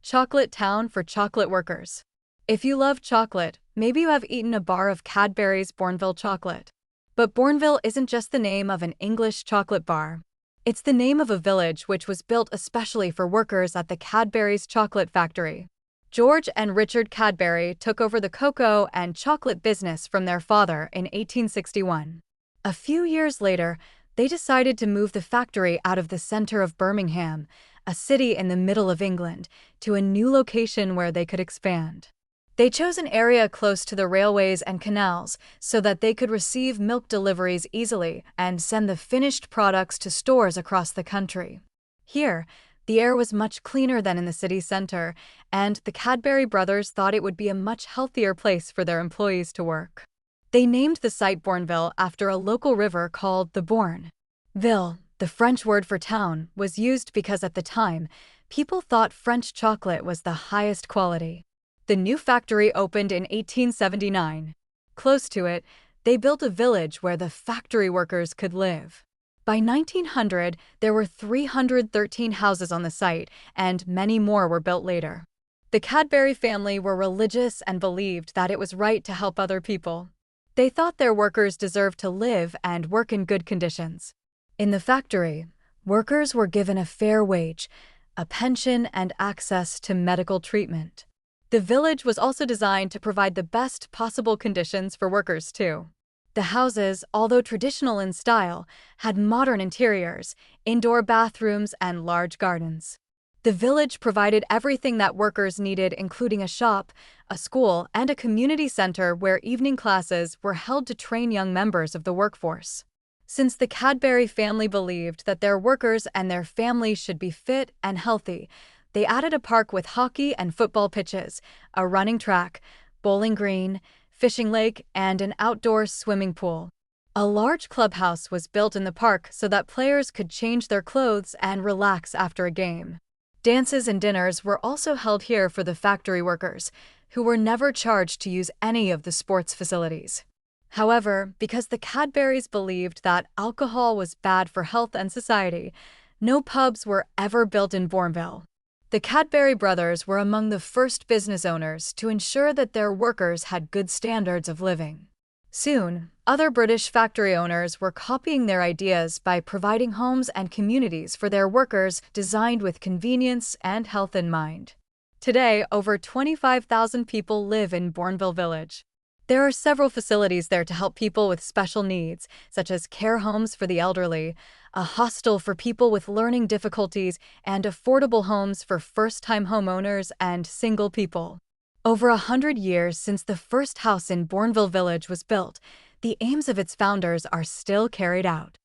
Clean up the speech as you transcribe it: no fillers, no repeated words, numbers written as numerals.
Chocolate town for chocolate workers. If you love chocolate, maybe you have eaten a bar of Cadbury's Bournville chocolate. But Bournville isn't just the name of an English chocolate bar. It's the name of a village which was built especially for workers at the Cadbury's chocolate factory. George and Richard Cadbury took over the cocoa and chocolate business from their father in 1861. A few years later, they decided to move the factory out of the center of Birmingham, a city in the middle of England, to a new location where they could expand. They chose an area close to the railways and canals so that they could receive milk deliveries easily and send the finished products to stores across the country. Here, the air was much cleaner than in the city center, and the Cadbury brothers thought it would be a much healthier place for their employees to work. They named the site Bournville after a local river called the Bourne. Ville, the French word for town, was used because at the time, people thought French chocolate was the highest quality. The new factory opened in 1879. Close to it, they built a village where the factory workers could live. By 1900, there were 313 houses on the site, and many more were built later. The Cadbury family were religious and believed that it was right to help other people. They thought their workers deserved to live and work in good conditions. In the factory, workers were given a fair wage, a pension, and access to medical treatment. The village was also designed to provide the best possible conditions for workers, too. The houses, although traditional in style, had modern interiors, indoor bathrooms, and large gardens. The village provided everything that workers needed, including a shop, a school, and a community center where evening classes were held to train young members of the workforce. Since the Cadbury family believed that their workers and their families should be fit and healthy, they added a park with hockey and football pitches, a running track, bowling green, fishing lake, and an outdoor swimming pool. A large clubhouse was built in the park so that players could change their clothes and relax after a game. Dances and dinners were also held here for the factory workers, who were never charged to use any of the sports facilities. However, because the Cadburys believed that alcohol was bad for health and society, no pubs were ever built in Bournville. The Cadbury brothers were among the first business owners to ensure that their workers had good standards of living. Soon, other British factory owners were copying their ideas by providing homes and communities for their workers designed with convenience and health in mind. Today, over 25,000 people live in Bournville Village. There are several facilities there to help people with special needs, such as care homes for the elderly, a hostel for people with learning difficulties, and affordable homes for first-time homeowners and single people. Over 100 years since the first house in Bournville Village was built, the aims of its founders are still carried out.